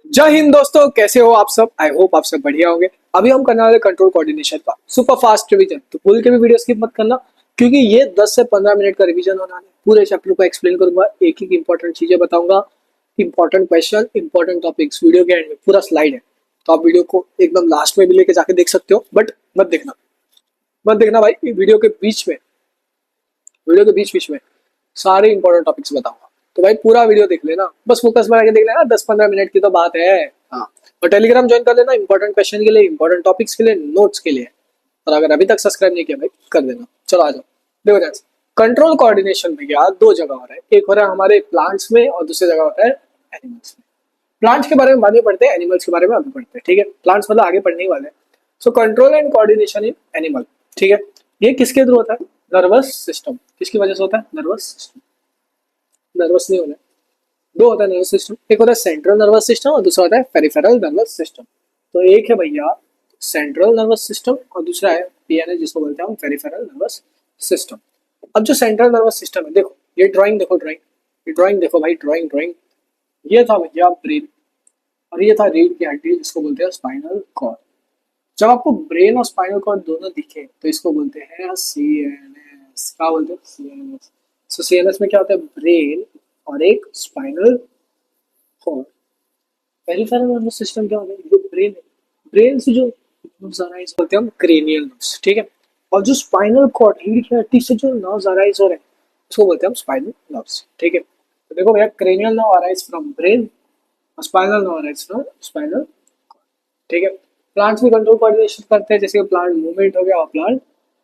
जय हिंद दोस्तों, कैसे हो आप सब। आई होप आप सब बढ़िया होंगे। अभी हम करने वाले कंट्रोल कोऑर्डिनेशन का सुपर फास्ट रिवीजन, तो भूल के भी वीडियो स्किप मत करना, क्योंकि ये 10 से 15 मिनट का रिवीजन होना है। पूरे चैप्टर को एक्सप्लेन करूंगा, एक एक इंपॉर्टेंट चीजें बताऊंगा, important question, important topics. Video के एंड में पूरा स्लाइड है, तो आप वीडियो को एकदम लास्ट में भी लेके जाके देख सकते हो, बट मत देखना भाई। वीडियो के बीच बीच में सारे इंपॉर्टेंट टॉपिक्स बताऊंगा, तो भाई पूरा वीडियो देख लेना, बस फोकस बना के देख लेना। 10-15 मिनट की तो बात है। हाँ, और टेलीग्राम ज्वाइन कर लेना, इंपॉर्टेंट क्वेश्चन के लिए, इंपॉर्टेंट टॉपिक्स के लिए, नोट्स के लिए। और अगर अभी तक सब्सक्राइब नहीं किया भाई, कर देना। चलो आ जाओ। देखो ध्यान से, कंट्रोल कोऑर्डिनेशन में क्या दो जगह हो रहा है, एक हो रहा है हमारे प्लांट्स में और दूसरी जगह होता है एनिमल्स में। प्लांट्स के बारे में बाद में पढ़ते हैं, एनिमल्स के बारे में अभी पढ़ते हैं, ठीक है। प्लांट्स मतलब आगे पढ़ने ही वाले हैं। So control and coordination in animal, ठीक है। ये किसके थ्रू होता है? Nervous system. किसकी वजह से होता है? Nervous system. नर्वस नहीं होना है। दो होता है नर्वस सिस्टम, एक होता है सेंट्रल नर्वस सिस्टम और दूसरा होता है पेरिफेरल नर्वस सिस्टम। तो एक है भैया सेंट्रल नर्वस सिस्टम और दूसरा है पीएनएस, जिसको बोलते हैं हम पेरिफेरल नर्वस सिस्टम। अब जो सेंट्रल नर्वस सिस्टम है, देखो ये ड्राइंग, देखो ड्राइंग, ये ड्राइंग देखो भाई, ड्राइंग ड्राइंग। ये था भैया ब्रेन, और ये था रीढ़ की हड्डी, जिसको बोलते हैं स्पाइनल कॉर्ड। जब आपको ब्रेन और स्पाइनल कॉर्ड दोनों दिखे तो इसको बोलते हैं सीएनएस। क्या बोलते हैं? सीएनएस। सो सीएनएस में क्या होता है? ब्रेन और एक spinal cord. Peripheral nervous system क्या होता है? जो ब्रेन है, ब्रेन से जो नर्व्स अराइज होते हैं हम क्रेनियल नर्व्स, ठीक है। और जो स्पाइनल कॉर्ड, रीढ़ की हड्डी से जो नर्व्स अराइज हो रहे हैं, उसको बोलते हैं हम स्पाइनल नर्व्स, ठीक है। तो देखो भैया, cranial nerve arise from brain और spinal nerve arise from spinal, ठीक है। प्लांट्स भी कंट्रोल कोऑर्डिनेशन करते हैं, जैसे प्लांट मूवमेंट हो गया और प्लांट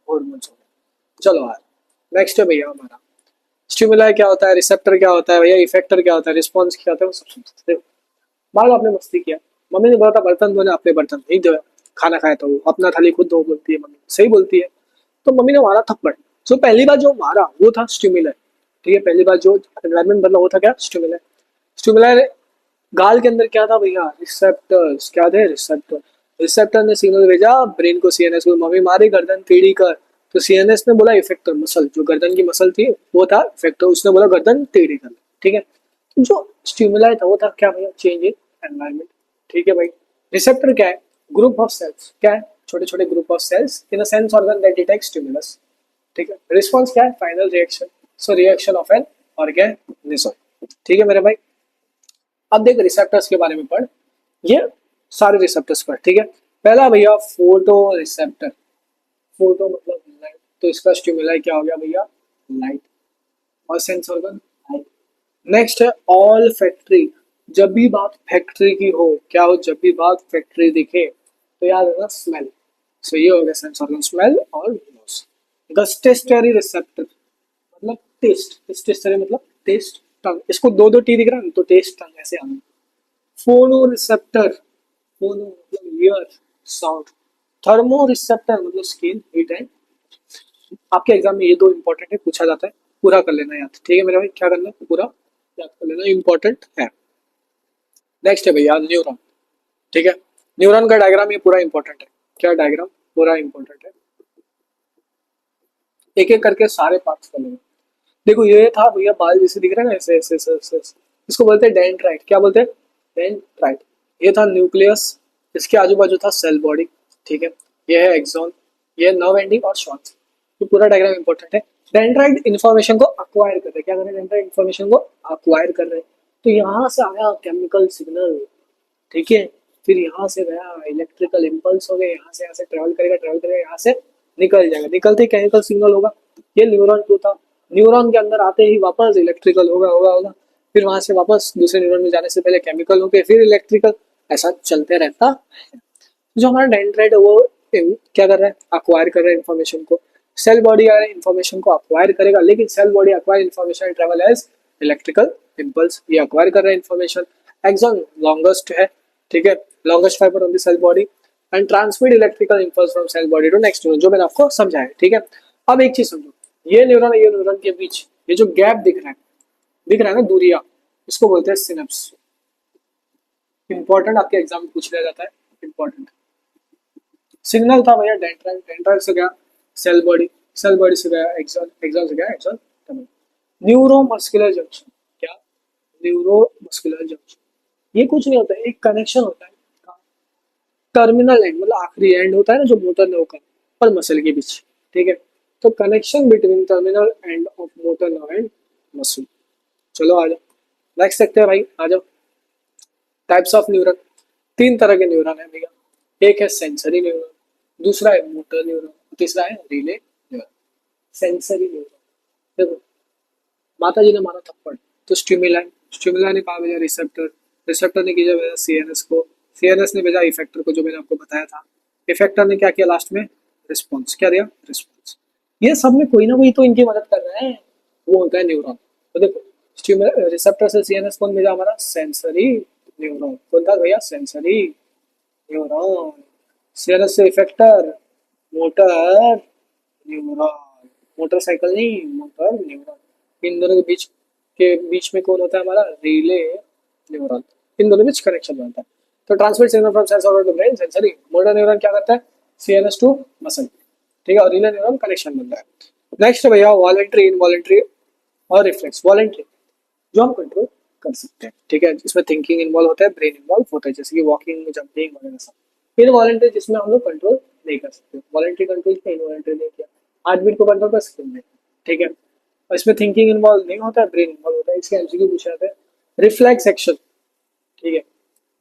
हॉर्मोन्स हो गया। चलो यार, नेक्स्ट है भैया हमारा स्टिमुलाई क्या होता है, रिसेप्टर क्या होता है भैया, इफेक्टर क्या होता है, रिस्पॉन्स क्या होता है, वो सब समझते हो। मान लो आपने मस्ती किया, मम्मी ने बोला था बर्तन धोने, आपने बर्तन नहीं धोया, खाना खाया तो वो अपना थाली खुद धो बोलती है मम्मी, सही बोलती है। तो मम्मी ने मारा थप्पड़। सो पहली बार जो मारा वो था स्टिमुलाई, ठीक है। पहली बार जो एनवायरमेंट बदला वो था क्या? स्टिमुलाई। स्टिमुलाई। गाल के अंदर क्या था भैया? रिसेप्टर्स। क्या थे? रिसेप्टर। रिसेप्टर ने सिग्नल भेजा ब्रेन को, सीएनएस को, मम्मी मारी गर्दन टेढ़ी कर। तो सीएनएस ने बोला इफेक्टर, मसल, जो गर्दन की मसल थी वो था इफेक्टर, उसने बोला गर्दन टेढ़ी कर, ठीक है। तो जो स्टिमुलाई था वो था क्या भैया? चेंज इन एनवायरमेंट, ठीक है भाई। रिसेप्टर क्या है? Group of cells. क्या है? छोटे छोटे group of cells in a sense organ that detect stimulus, ठीक है। रिस्पॉन्स क्या है? Final reaction. So reaction of an organism, ठीक है मेरे भाई। अब देख रिसेप्टर्स के बारे में पढ़, ये सारे रिसेप्टर्स पढ़, ठीक है। पहला भैया फोटो रिसेप्टर। फोटो मतलब लाइट, तो इसका स्टिमुलाई क्या हो गया भैया? लाइट। और सेंस ऑर्गन लाइट। नेक्स्ट है ऑल फैक्ट्री। जब भी बात फैक्ट्री की हो, क्या हो? जब भी बात फैक्ट्री दिखे तो याद है ना? स्मेल। सो ये हो गया सेंस ऑर्गन, स्मेल और नोज। गस्टेस्टरी रिसेप्टर मतलब टेस्ट, टेस्टेस्टरी मतलब टेस्ट, टंग। इसको दो दो टी दिख रहा है तो टेस्ट टंग ऐसे आना। फोनो रिसेप्टर, फोनो मतलब ईयर, साउंड। थर्मो रिसेप्टर मतलब स्किन, हीट एंड। आपके एग्जाम में ये दो इंपॉर्टेंट है, पूछा जाता है, पूरा कर लेना याद, ठीक है मेरे भाई। क्या करना है? पूरा याद कर लेना, इंपॉर्टेंट है। नेक्स्ट है भैया न्यूरॉन, ठीक है। न्यूरॉन का डायग्राम ये पूरा इंपॉर्टेंट है। क्या डायग्राम? पूरा इंपॉर्टेंट है। एक एक करके सारे पार्ट्स कर लेंगे। देखो ये था भैया, बाल जैसे दिख रहा है ना, ऐसे ऐसे ऐसे ऐसे ऐसे। इसको बोलते हैं डेंड्राइट। क्या बोलते हैं? डेंड्राइट। ये था न्यूक्लियस, इसके आजू बाजू था सेल बॉडी, ठीक है। ये है एक्सॉन, ये है नर्व एंडिंग और शॉर्ट्स। ये पूरा डायग्राम इंपॉर्टेंट है। डेंड्राइट इन्फॉर्मेशन को अक्वायर कर रहे हैं। क्या कर रहे हैं? डेंड्राइट इन्फॉर्मेशन को अक्वायर कर रहे हैं। तो यहाँ से आया केमिकल सिग्नल, ठीक है। फिर यहाँ से गया इलेक्ट्रिकल इम्पल्स हो गए, यहाँ से ट्रेवल करेगा, ट्रेवल करेगा, यहाँ से निकल जाएगा, निकलते ही केमिकल सिग्नल होगा। ये न्यूरॉन टू था। न्यूरॉन के अंदर आते ही वापस इलेक्ट्रिकल होगा होगा होगा, फिर वहां से वापस दूसरे न्यूरॉन में जाने से पहले केमिकल हो गए, फिर इलेक्ट्रिकल, ऐसा चलते रहता है। जो हमारा डेंड्राइट है वो क्या कर रहा है? अक्वायर कर रहा है इन्फॉर्मेशन को। सेल बॉडी आ रहा है इन्फॉर्मेशन को अक्वायर करेगा, लेकिन cell body acquire information travel as electrical impulse, ये अक्वायर कर रहा है इन्फॉर्मेशन। एक्सॉन लॉन्गेस्ट है, ठीक है, longest fibre on the cell body and transmit electrical impulse from cell body to next neuron, जो मैंने आपको समझाया, ठीक है। अब एक चीज समझो, ये न्यूरॉन के बीच ये जो गैप दिख रहा है ना, दूरिया, इसको बोलते हैं सिनेप्स। इंपॉर्टेंट, आपके एग्जाम में पूछ लिया जाता है, इंपॉर्टेंट। सिग्नल था भैया डेंड्राइट, डेंड्राइट से गया सेल बॉडी, सेल बॉडी से गया एक्सॉन, एक्सॉन से गया axon tunnel. Neuro muscular junction. क्या? Neuro muscular junction. ये कुछ नहीं होता है, एक कनेक्शन होता है टर्मिनल एंड, मतलब आखिरी एंड होता है ना जो मोटर नर्व का और मसल के बीच, ठीक है। तो connection between terminal end of motor nerve and muscle. चलो आ जाओ, नेक्स्ट देखते हैं भाई, आ जाओ। टाइप्स ऑफ न्यूरन, तीन तरह के न्यूरन है भैया। एक है सेंसरी न्यूरन, दूसरा है मोटर न्यूरन, तीसरा है रिले न्यूरन। सेंसरी न्यूरन, देखो माता जी ने मारा थप्पड़ तो स्टिमुलाई, स्टिमुलाई ने कहा भेजा रिसेप्टर, रिसेप्टर ने किया भेजा सीएनएस को, सीएनएस ने भेजा इफेक्टर को, जो मैंने आपको बताया था। इफेक्टर ने क्या किया लास्ट में, रिस्पॉन्स, क्या दिया, रिस्पॉन्स। ये सब में कोई ना कोई तो इनकी मदद कर रहा है, वो होता है न्यूरॉन। तो देखो रिसेप्टर से सीएनएस कौन भेजा हमारा, सेंसरी न्यूरॉन। कौन था भैया, सेंसरी न्यूरॉन। सीएनएस से इफेक्टर, मोटर न्यूरॉन, मोटरसाइकिल नहीं, मोटर न्यूरॉन। इन दोनों के बीच में कौन होता है हमारा, रिले न्यूरॉन। इन दोनों बीच कनेक्शन बनता है। तो transmit signal from sensor to brain, sensory. Motor neuron क्या करता है, सीएनएस टू मसल, ठीक है। और रिले न्यूरॉन कनेक्शन बनता है। नेक्स्ट भैया वॉलेंट्री, इनवॉलेंट्री और रिफ्लेक्स। वॉलेंट्री जो हम कंट्रोल कर सकते हैं, ठीक है, जिसमें थिंकिंग इन्वॉल्व होता है, ब्रेन इन्वॉल्व होता है, जैसे कि वॉकिंग, जंपिंग वगैरह सब। इनवॉलेंट्री जिसमें हम लोग कंट्रोल नहीं कर सकते, वॉलेंट्री कंट्रोल किया, इनवॉलेंट्री नहीं किया। हार्ट बीट को कंट्रोल कर सकते हैं, ठीक है। और इसमें थिंकिंग इन्वॉल्व नहीं होता है, ब्रेन इन्वॉल्व होता है। इसके एमसीक्यू पूछे जाते हैं। रिफ्लेक्स एक्शन, ठीक है,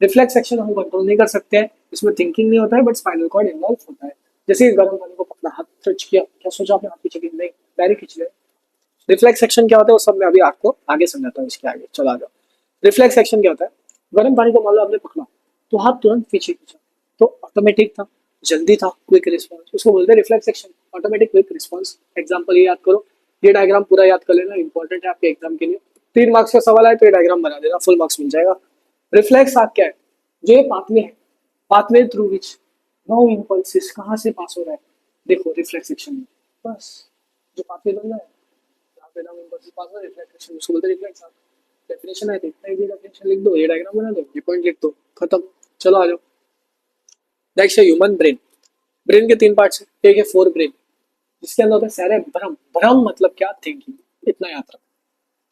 रिफ्लेक्स एक्शन हम कंट्रोल नहीं कर सकते हैं, इसमें थिंकिंग नहीं होता है, बट स्पाइनल कॉर्ड इन्वॉल्व होता है। जैसे गर्म पानी को पकड़ा, हाथ टच किया, क्या सोचा आपने, हाथ पीछे की नहीं, डायरेक्ट खींच लिया। रिफ्लेक्स एक्शन क्या होता है वो सब मैं अभी आपको आगे समझाता हूँ, इसके आगे चला जाओ। रिफ्लेक्स एक्शन क्या होता है, गर्म पानी को मान लो आपने पकड़ा तो हाथ तुरंत पीछे खींचा, तो ऑटोमेटिक था, जल्दी था, क्विक रिस्पॉन्स, उसको बोलते हैं reflex action, automatic quick response. Example ये याद करो, ये डायग्राम पूरा याद कर लेना, इंपॉर्टेंट है आपके एग्जाम के लिए। 3 मार्क्स का सवाल है तो ये डायग्राम बना देना, फुल मार्क्स मिल जाएगा। रिफ्लेक्स आप क्या है, जो ये पाथवे है, pathway through which no impulses कहाँ से पास हो रहा है, देखो रिफ्लेक्स एक्शन में, बस जो पाथवे बन रहा है, नाम इम्पल्सिस पास हो रहा है, रिफ्लेक्स एक्शन, उसको बोलते हैं रिफ्लेक्स। डेफिनेशन है, देखना है, ये डेफिनेशन लिख दो, ये डायग्राम बना दो, ये पॉइंट लिख दो, खत्म। चलो आ जाओ, नेक्स्ट है ह्यूमन ब्रेन। ब्रेन के 3 पार्ट्स हैं, एक है फोर ब्रेन, जिसके अंदर होता है सेरेब्रम, ब्रह्म मतलब क्या, थिंकिंग, इतना याद रखो,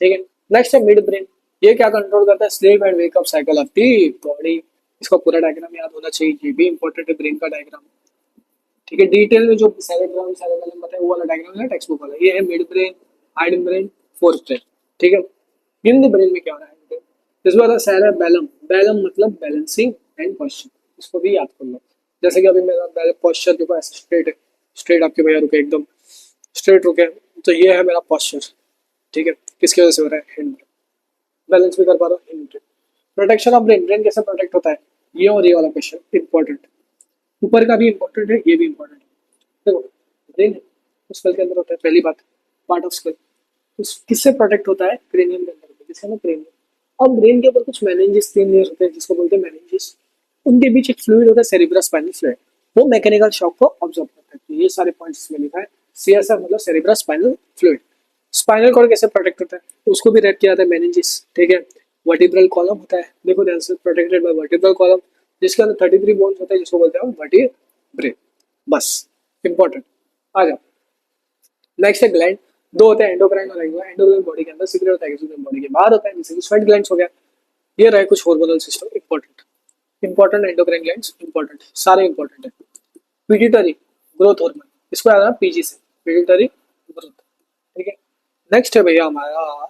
ठीक है। नेक्स्ट है मिड ब्रेन, ये क्या कंट्रोल करता है, sleep and wake up cycle of the body. इसका पूरा डायग्राम याद होना चाहिए, ये भी इंपॉर्टेंट है ब्रेन का डायग्राम, ठीक है। डिटेल में जो सेरेब्रम सेरेबेलम बताया वो वाला डायग्राम है टेक्स्ट बुक वाला, ये है mid brain, hide brain, fourth brain, ठीक है। हिंद ब्रेन में क्या हो रहा है, इसमें होता है सेरेबेलम, बेलम मतलब बैलेंसिंग एंड पोस्चर, इसको भी याद कर लो। जैसे कि अभी मेरा पोस्चर देखो ऐसे स्ट्रेट है, स्ट्रेट आपके भैया रुके एकदम स्ट्रेट रुके, तो ये है मेरा पोस्चर, ठीक है। किसकी वजह से हो रहा है, हिंड, बैलेंस भी कर पा रहा हूँ, hind. Protection of brain, brain कैसे प्रोटेक्ट होता है, ये और ये वाला क्वेश्चन इंपॉर्टेंट, ऊपर का भी इंपॉर्टेंट है, ये भी इंपॉर्टेंट है। देखो ब्रेन है, स्कल के अंदर होता है, पहली बात, पार्ट ऑफ स्कल, किससे प्रोटेक्ट होता है, क्रेनियम के अंदर, किसके अंदर, क्रेनियम। और ब्रेन के ऊपर कुछ मेनिंजेस, 3 लेयर होते हैं जिसको बोलते हैं मेनिंजेस, उनके बीच एक फ्लूइड होता है सेरिब्रस स्पाइनल फ्लूइड, वो मैकेनिकल शॉक को ऑब्जर्व करता है। तो ये सारे पॉइंट्स इसमें लिखा है, सीएसएफ मतलब सेरिब्रस स्पाइनल फ्लूइड। स्पाइनल कॉर्ड कैसे प्रोटेक्ट होता है, उसको भी रेड किया जाता है मेनिंजेस, ठीक है। वर्टिब्रल कॉलम होता है, देखो ध्यान से, प्रोटेक्टेड बाय वर्टिब्रल कॉलम, जिसके अंदर 33 बोन्स होते हैं, जिसको बोलते हैं वर्टिब्रे, बस इंपॉर्टेंट। आ जाओ, नेक्स्ट है ग्लैंड, दो होते हैं, एंडोक्राइन और एक्सोक्राइन। एंडोक्राइन बॉडी के अंदर, सीक्रेट होता है एक्सोक्राइन बॉडी के बाहर होता है, जैसे कि स्वेट ग्लैंड्स हो गया, ये रहे कुछ hormonal system important, important endocrine glands important, सारे इंपॉर्टेंट है। पिट्यूटरी ग्रोथ हार्मोन, इसको याद रखना पीजी से, पिट्यूटरी ग्रोथ, ठीक है। नेक्स्ट है भैया हमारा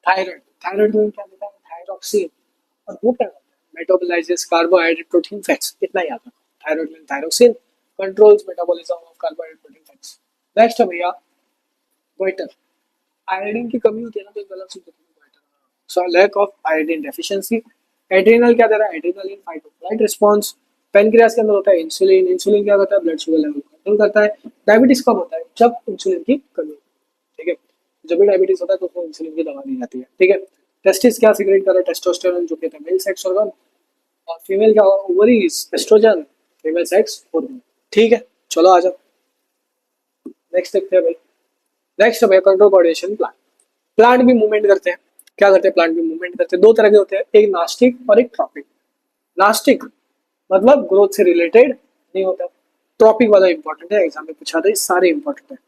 थायराइड, थायराइड में क्या देता है, थायरोक्सिन, और वो क्या करता है, मेटाबोलाइजेस कार्बोहाइड्रेट प्रोटीन फैट्स, इतना याद रखो। थायराइड में thyroxine controls metabolism of carbohydrate protein fats. Next है भैया वाइटर, आयोडीन की कमी होती है ना, तो गलत से so lack of iodine deficiency. Adrenal क्या दे रहा है, adrenal in fight of flight response. Pancreas के अंदर होता है इंसुलिन, इंसुलिन क्या करता है, ब्लड शुगर लेवल कंट्रोल करता है। डायबिटीज कब होता है, जब इंसुलिन की कमी होती है, ठीक है। जब भी डायबिटीज होता है तो उसको इंसुलिन की दवा दी जाती है, ठीक है। टेस्टिस क्या सीक्रेट कर रहा है, टेस्टोस्टेरोन, जो कहते हैं मेल सेक्स हार्मोन, और फीमेल क्या ovaries oestrogen, female sex hormone, ठीक है। चलो आ जाओ, नेक्स्ट देखते हैं भाई। नेक्स्ट है भैया कंट्रोल कोऑर्डिनेशन प्लांट। प्लांट भी मूवमेंट करते हैं, क्या करते हैं, प्लांट भी मूवमेंट करते हैं, दो तरह के होते हैं, एक नास्टिक और एक ट्रॉपिक। नास्टिक मतलब ग्रोथ से रिलेटेड नहीं होता, ट्रॉपिक वाला इंपॉर्टेंट है, एग्जाम में पूछा था, ये सारे इंपॉर्टेंट है।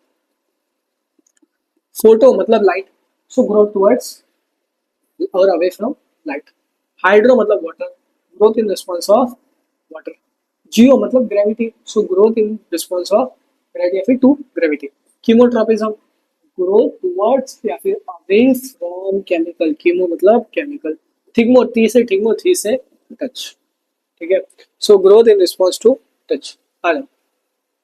फोटो मतलब लाइट, सो ग्रो टुवर्ड्स और अवे फ्रॉम लाइट। हाइड्रो मतलब water, growth in response of water. Geo मतलब gravity, so growth in response of gravity या फिर to gravity. Chemotropism, growth towards या फिर अवे फ्रॉम केमिकल, कीमो मतलब chemical. Thigmo, T से thigmo, थी से टच, ठीक है। So growth in response to touch. आ जाओ,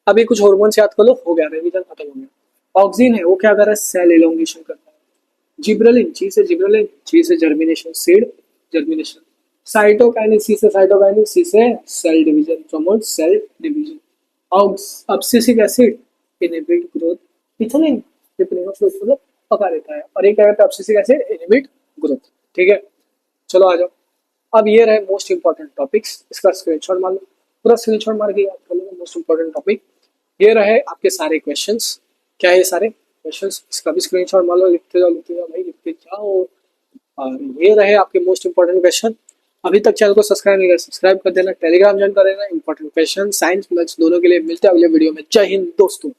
अभी कुछ हॉर्मोन्स याद कर लो, हो गया, रिवीजन खत्म हो गया। ऑक्सिन है, वो क्या कर रहा है, सेल इलोंगेशन करता है। जिब्रेलिन, ची से जिब्रेलिन, ची से germination, seed germination. Cytokinin, C से साइटोकाइनिन, सी से cell division, promote cell division. Abscisic acid inhibit growth, ethylene मतलब पका देता है, और ये क्या करता है, अब्सिसिक एसिड इनहिबिट ग्रोथ, ठीक है। चलो आ जाओ, अब ये रहे मोस्ट इंपॉर्टेंट टॉपिक्स, इसका स्क्रीनशॉट मार लो, पूरा स्क्रीनशॉट मार के याद कर लो मोस्ट इंपॉर्टेंट टॉपिक। ये रहे आपके सारे क्वेश्चंस, क्या है ये सारे क्वेश्चंस, इसका भी स्क्रीनशॉट मार लो, लिखते जाओ भाई, लिखते जाओ। और ये रहे आपके मोस्ट इंपॉर्टेंट क्वेश्चन। अभी तक चैनल को सब्सक्राइब नहीं कर, सब्सक्राइब कर देना, टेलीग्राम ज्वाइन कर देना। इंपॉर्टेंट क्वेश्चन साइंस मैथ्स दोनों के लिए मिलते हैं अगले वीडियो में। जय हिंद दोस्तों।